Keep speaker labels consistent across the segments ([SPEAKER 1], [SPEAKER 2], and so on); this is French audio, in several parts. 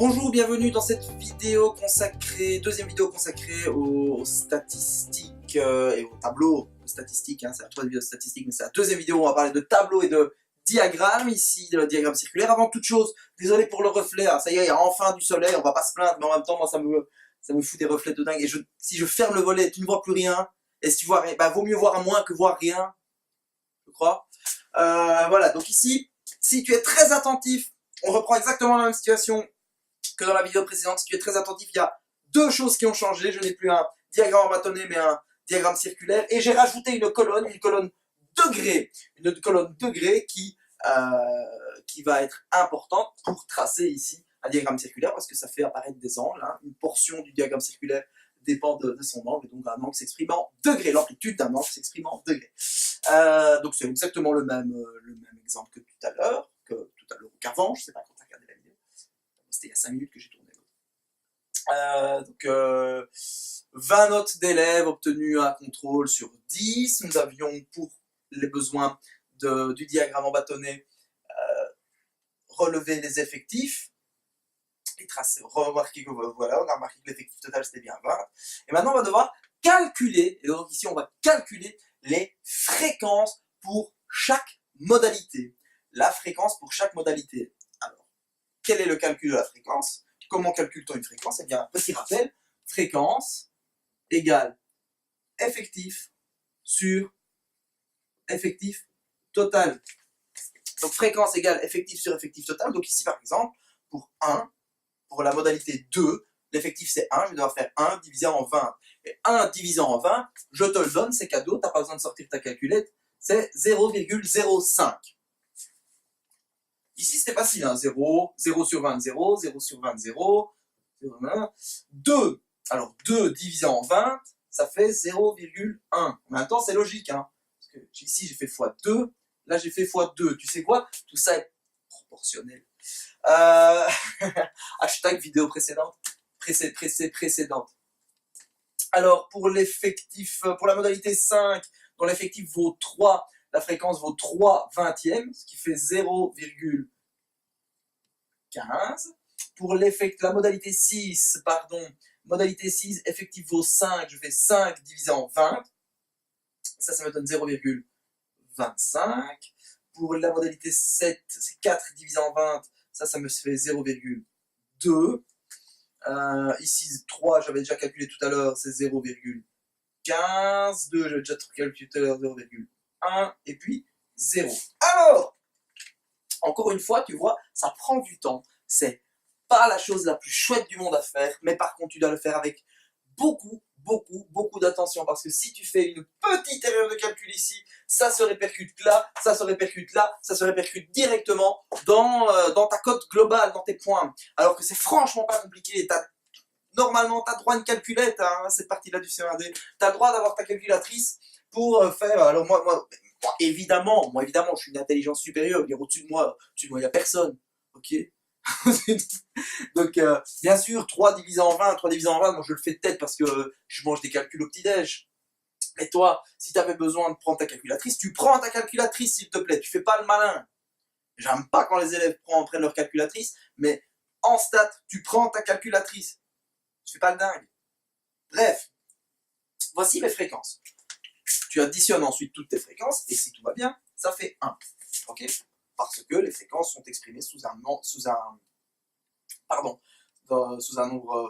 [SPEAKER 1] Bonjour, bienvenue dans cette vidéo consacrée, deuxième vidéo consacrée aux statistiques et aux tableaux statistiques. C'est la troisième vidéo statistique, mais c'est la deuxième vidéo où on va parler de tableaux et de diagrammes. Ici, le diagramme circulaire. Avant toute chose, désolé pour le reflet. Ça y est, il y a enfin du soleil, on va pas se plaindre, mais en même temps, moi, ça me fout des reflets de dingue. Et si je ferme le volet, tu ne vois plus rien. Et si tu vois rien, vaut mieux voir moins que voir rien, je crois. Voilà, donc ici, si tu es très attentif, on reprend exactement la même situation que dans la vidéo précédente. Si tu es très attentif, il y a deux choses qui ont changé. Je n'ai plus un diagramme bâtonné, mais un diagramme circulaire. Et j'ai rajouté une colonne degré qui va être importante pour tracer ici un diagramme circulaire, parce que ça fait apparaître des angles. Une portion du diagramme circulaire dépend de son angle, et donc un angle s'exprime en degrés. L'amplitude d'un angle s'exprime en degrés. Donc c'est exactement le même exemple que tout à l'heure, ou qu'avant, je ne sais pas quand tu as regardé la vidéo. C'était il y a 5 minutes que j'ai tourné. 20 notes d'élèves obtenues à contrôle sur 10. Nous avions, pour les besoins du diagramme en bâtonnet, relevé les effectifs et tracer, remarquer que voilà, on a remarqué que l'effectif total c'était bien 20. Et maintenant on va devoir calculer, et donc ici on va calculer les fréquences pour chaque modalité. La fréquence pour chaque modalité. Alors, quel est le calcul de la fréquence? Comment calcule-t-on une fréquence? Eh bien, petit rappel, fréquence égale effectif sur effectif total. Donc fréquence égale effectif sur effectif total. Donc ici par exemple, pour la modalité 2, l'effectif c'est 1, je vais devoir faire 1 divisé en 20. Et 1 divisé en 20, je te le donne, c'est cadeau, tu n'as pas besoin de sortir ta calculette, c'est 0,05. Ici c'était facile, 0, 0 sur 20, 0, 0 sur 20, 0, 2. Alors 2 divisé en 20, ça fait 0,1. En même temps c'est logique, parce que ici j'ai fait x2, là j'ai fait x2. Tu sais quoi? Tout ça est proportionnel. Hashtag vidéo précédente. Alors pour l'effectif, pour la modalité 5, dont l'effectif vaut 3, la fréquence vaut 3 vingtièmes, ce qui fait 0,15. Pour la modalité 6, effectif vaut 5, je fais 5 divisé en 20. Ça me donne 0,25. Pour la modalité 7, c'est 4 divisé en 20, ça me fait 0,2. Ici, 3, j'avais déjà calculé tout à l'heure, c'est 0,15. 2, j'avais déjà calculé tout à l'heure, 0,1. Et puis, 0. Alors, encore une fois, tu vois, ça prend du temps. C'est pas la chose la plus chouette du monde à faire, mais par contre, tu dois le faire avec beaucoup d'attention, parce que si tu fais une petite erreur de calcul ici, ça se répercute là, ça se répercute là, ça se répercute directement dans ta cote globale, dans tes points. Alors que c'est franchement pas compliqué. Normalement, tu as droit à une calculette, cette partie-là du CE1D. Tu as le droit d'avoir ta calculatrice pour faire. Alors moi, évidemment, je suis une intelligence supérieure. Au-dessus de moi, il n'y a personne. Ok. Donc, bien sûr, 3 divisé en 20, moi je le fais de tête parce que je mange des calculs au petit-déj. Mais toi, si tu avais besoin de prendre ta calculatrice, tu prends ta calculatrice, s'il te plaît. Tu fais pas le malin. J'aime pas quand les élèves prennent leur calculatrice, mais en stats, tu prends ta calculatrice. Tu fais pas le dingue. Bref, voici les fréquences. Tu additionnes ensuite toutes tes fréquences, et si tout va bien, ça fait 1. Ok? Parce que les fréquences sont exprimées sous un nombre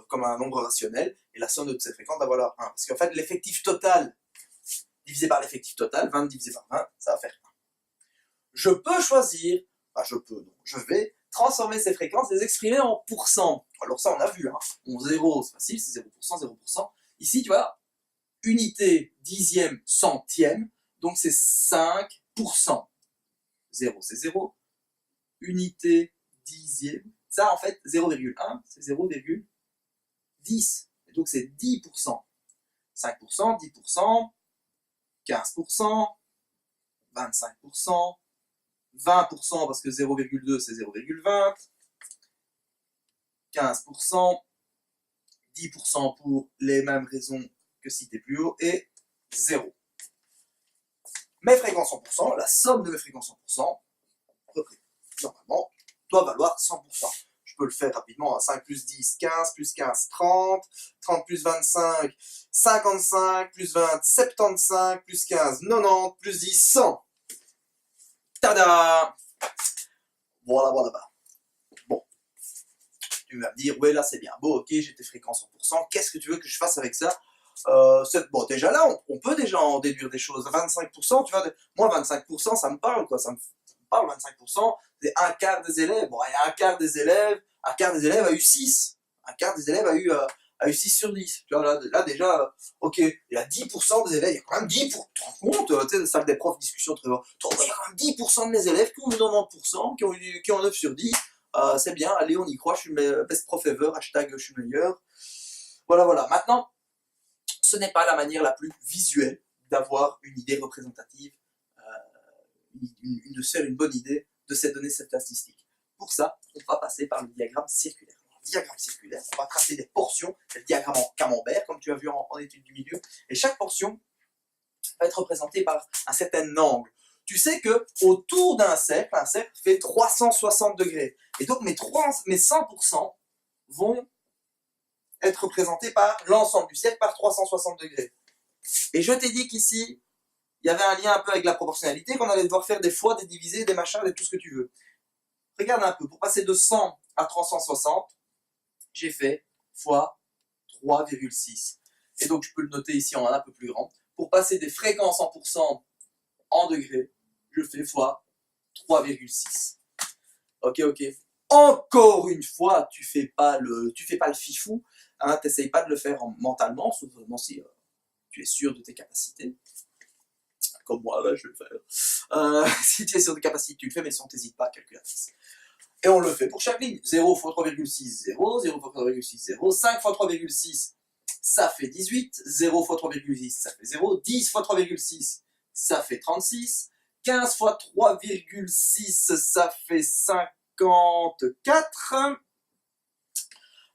[SPEAKER 1] comme un nombre rationnel, et la somme de toutes ces fréquences va valoir 1. Parce qu'en fait, l'effectif total divisé par l'effectif total, 20 divisé par 20, ça va faire 1. Je peux choisir, je vais transformer ces fréquences, les exprimer en pourcents. Alors ça, on a vu, Bon, 0, c'est facile, c'est 0%, 0%. Ici, tu vois, unité, dixième, centième, donc c'est 5%. 0, c'est 0. Unité, dixième. Ça, en fait, 0,1, c'est 0,10. Et donc, c'est 10%. 5%, 10%, 15%, 25%, 20%, parce que 0,2, c'est 0,20, 15%, 10% pour les mêmes raisons que citées plus haut, et 0. Mes fréquences en pourcents, la somme de mes fréquences en pourcents, normalement, doit valoir 100%. je peux le faire rapidement, 5 plus 10, 15, plus 15, 30, 30 plus 25, 55, plus 20, 75, plus 15, 90, plus 10, 100. Tada! Voilà, voilà, voilà. Bon, tu vas me dire, ouais, là c'est bien beau, ok, j'ai tes fréquences 100%, qu'est-ce que tu veux que je fasse avec ça? Bon, déjà là, on peut déjà en déduire des choses. 25%, tu vois, moi 25%, ça me parle, quoi, ça me parle, 25%, c'est un quart des élèves. Bon, il y a un quart des élèves a eu 6. Un quart des élèves a eu 6 sur 10. Tu vois, là déjà, ok, il y a 10% des élèves, il y a quand même 10%, tu te rends compte, tu sais, salle des profs, discussion très loin. Il y a quand même 10% de mes élèves qui ont eu 90%, qui ont 9 sur 10. C'est bien, allez, on y croit, je suis le best prof ever, hashtag je suis meilleur. Voilà, voilà. Maintenant, ce n'est pas la manière la plus visuelle d'avoir une idée représentative, de se faire une bonne idée de cette donnée statistique. Pour ça, on va passer par le diagramme circulaire. Le diagramme circulaire, on va tracer des portions, c'est le diagramme en camembert, comme tu as vu en étude du milieu, et chaque portion va être représentée par un certain angle. Tu sais que autour d'un cercle, un cercle fait 360 degrés. Et donc mes 100% vont être représentés par l'ensemble du cercle par 360 degrés. Et je t'ai dit qu'ici, il y avait un lien un peu avec la proportionnalité, qu'on allait devoir faire des fois, des divisés, des machins, des tout ce que tu veux. Regarde un peu, pour passer de 100 à 360, j'ai fait fois 3,6. Et donc je peux le noter ici en un peu plus grand. Pour passer des fréquences en pourcent en degrés, je fais fois 3,6. Ok, ok. Encore une fois, tu fais pas le fifou, hein, t'essayes pas de le faire mentalement, sauf vraiment si tu es sûr de tes capacités. Comme moi, là, je vais le faire. Si tu es sûr de capacités, tu le fais, mais sinon, t'hésites pas, calculatrice. Et on le fait pour chaque ligne. 0 fois 3,6, 0, 0 fois 3,6, 0, 5 fois 3,6, ça fait 18, 0 fois 3,6, ça fait 0, 10 fois 3,6, ça fait 36, 15 fois 3,6, ça fait 54,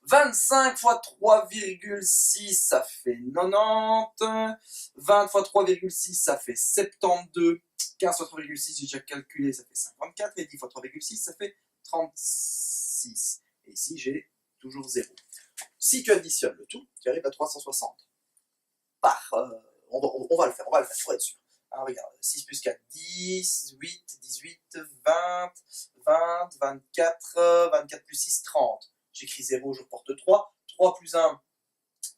[SPEAKER 1] 25 fois 3,6, ça fait 90, 20 fois 3,6, ça fait 72, 15 fois 3,6, j'ai déjà calculé, ça fait 54, et 10 fois 3,6, ça fait 36. Et ici, j'ai toujours 0. Si tu additionnes le tout, tu arrives à 360. On va le faire pour être sûr. Hein, regarde, 6 plus 4, 10, 8, 18, 20, 20, 24, 24 plus 6, 30. J'écris 0, je reporte 3. 3 plus 1,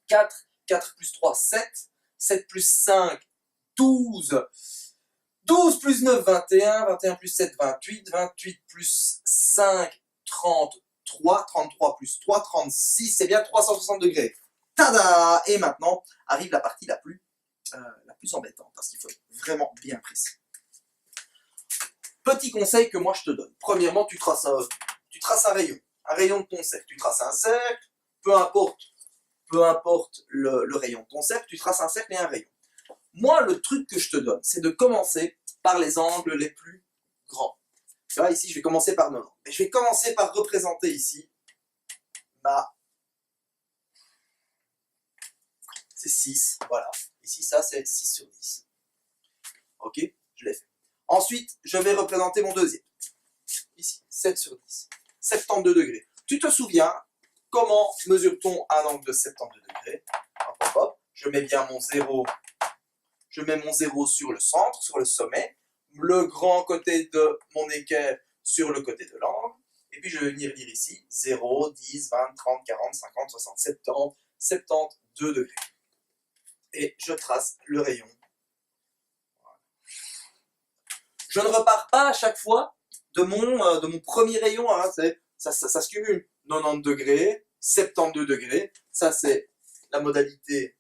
[SPEAKER 1] 4. 4 plus 3, 7. 7 plus 5, 12. 12 plus 9, 21. 21 plus 7, 28. 28 plus 5, 33. 33 plus 3, 36. C'est bien 360 degrés. Tada! Et maintenant arrive la partie la plus embêtante, parce qu'il faut être vraiment bien précis. Petit conseil que moi je te donne. Premièrement, tu traces un rayon de ton cercle. Tu traces un cercle, peu importe le rayon de ton cercle, tu traces un cercle et un rayon. Moi, le truc que je te donne, c'est de commencer par les angles les plus grands. Tu vois, ici, je vais commencer par 90. Et je vais commencer par représenter ici c'est 6, voilà. Ici, ça, c'est 6 sur 10. Ok, je l'ai fait. Ensuite, je vais représenter mon deuxième. Ici, 7 sur 10. 72 degrés. Tu te souviens, comment mesure-t-on un angle de 72 degrés? Hop, hop, hop. Je mets bien mon 0. Je mets mon 0 sur le centre, sur le sommet. Le grand côté de mon équerre sur le côté de l'angle. Et puis, je vais venir dire ici 0, 10, 20, 30, 40, 50, 60, 70, 72 degrés. Et je trace le rayon. Je ne repars pas à chaque fois de mon premier rayon, hein, ça se cumule. 90 degrés, 72 degrés, ça c'est la modalité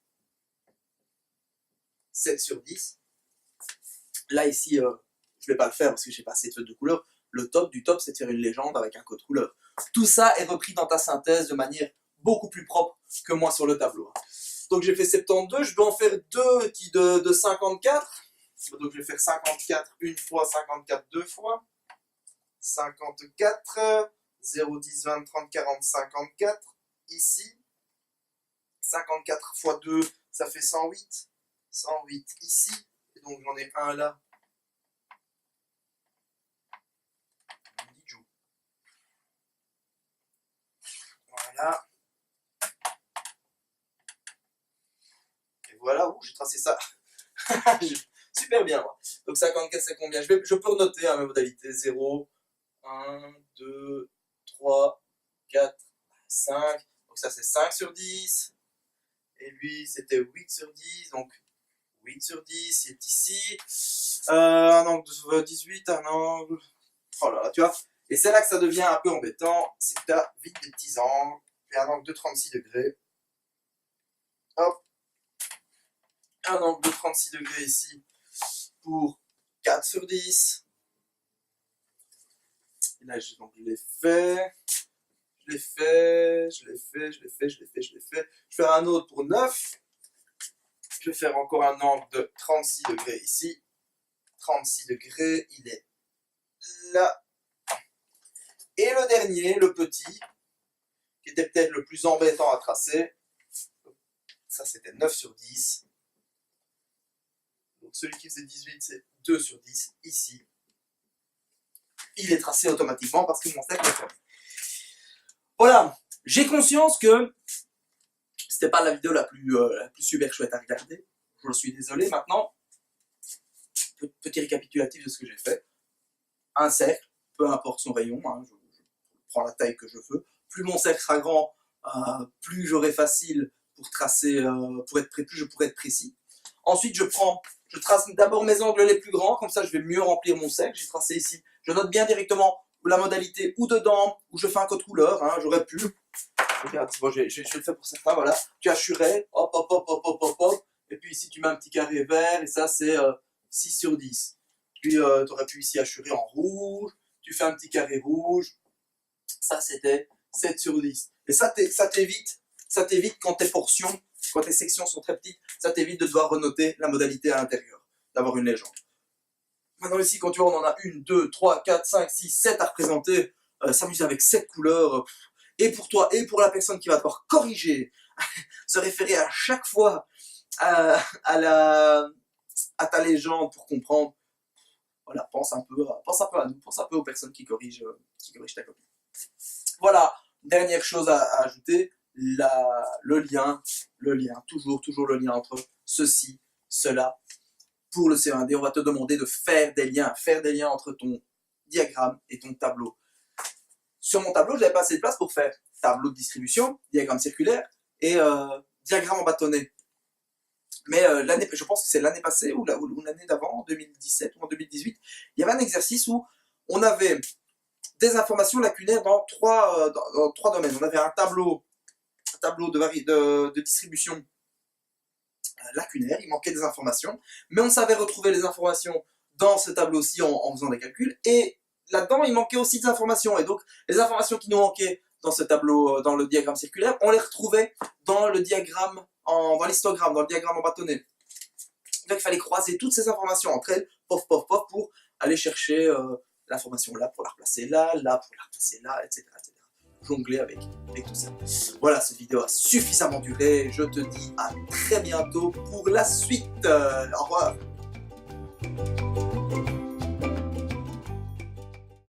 [SPEAKER 1] 7 sur 10. Là ici, je ne vais pas le faire parce que j'ai pas assez de couleurs. Le top du top, c'est de faire une légende avec un code couleur. Tout ça est repris dans ta synthèse de manière beaucoup plus propre que moi sur le tableau. Donc j'ai fait 72, je dois en faire deux de 54. Donc je vais faire 54 une fois, 54 deux fois. 54, 0, 10, 20, 30, 40, 54. Ici, 54 fois 2, ça fait 108. 108 ici. Et donc j'en ai un là. Voilà. Et voilà, où j'ai tracé ça. Super bien, moi. Donc 54, c'est combien? Je peux noter hein, mes modalités. 0, 1, 2, 3, 4, 5. Donc ça, c'est 5 sur 10. Et lui, c'était 8 sur 10. Donc 8 sur 10, il est ici. Un angle de 18, un angle... Oh là là, tu vois. Et c'est là que ça devient un peu embêtant. C'est que tu as vite des petits angles. Et un angle de 36 degrés. Hop. Un angle de 36 degrés ici pour 4 sur 10. Et là, donc, je l'ai fait. Je l'ai fait. Je vais faire un autre pour 9. Je vais faire encore un angle de 36 degrés ici. 36 degrés, il est là. Et le dernier, le petit, qui était peut-être le plus embêtant à tracer, ça c'était 9 sur 10. Donc celui qui faisait 18, c'est 2 sur 10 ici. Il est tracé automatiquement parce que mon cercle est fermé. Voilà, j'ai conscience que c'était pas la vidéo la plus super chouette à regarder. Je suis désolé. Maintenant, petit récapitulatif de ce que j'ai fait. Un cercle, peu importe son rayon, hein, je prends la taille que je veux. Plus mon cercle sera grand, plus j'aurai facile pour tracer, plus je pourrai être précis. Ensuite, je trace d'abord mes angles les plus grands, comme ça je vais mieux remplir mon cercle. J'ai tracé ici. Je note bien directement la modalité ou dedans, ou je fais un code couleur, hein, j'aurais pu. Regarde, bon, je le fais pour certains, voilà. Tu assurais, hop, hop, hop, hop, hop, hop, hop. Et puis ici, tu mets un petit carré vert, et ça, c'est 6 sur 10. Puis, tu aurais pu ici assurer en rouge. Tu fais un petit carré rouge. Ça, c'était 7 sur 10. Et ça t'évite quand tes portions, quand tes sections sont très petites, ça t'évite de devoir renoter la modalité à l'intérieur, d'avoir une légende. Maintenant ici, quand tu vois, on en a 1, 2, 3, 4, 5, 6, 7 à représenter, s'amuser avec 7 couleurs, et pour toi, et pour la personne qui va devoir corriger, se référer à chaque fois à ta légende pour comprendre. Voilà, pense un peu à nous, pense un peu aux personnes qui corrigent ta copie. Voilà, dernière chose à ajouter, le lien, toujours le lien entre ceci, cela. Pour le CE1D, on va te demander de faire des liens entre ton diagramme et ton tableau. Sur mon tableau, je n'avais pas assez de place pour faire tableau de distribution, diagramme circulaire et diagramme en bâtonnet. Mais je pense que c'est l'année passée ou l'année d'avant, en 2017 ou en 2018, il y avait un exercice où on avait des informations lacunaires dans trois domaines. On avait un tableau de distribution lacunaire, il manquait des informations, mais on savait retrouver les informations dans ce tableau-ci en faisant des calculs, et là-dedans, il manquait aussi des informations, et donc les informations qui nous manquaient dans ce tableau, dans le diagramme circulaire, on les retrouvait dans le diagramme, dans l'histogramme, dans le diagramme en bâtonnet. Donc il fallait croiser toutes ces informations entre elles, pof, pof, pof, pour aller chercher l'information là, pour la replacer là, pour la replacer là, etc. Jongler avec tout ça. Voilà, cette vidéo a suffisamment duré. Je te dis à très bientôt pour la suite. Au revoir.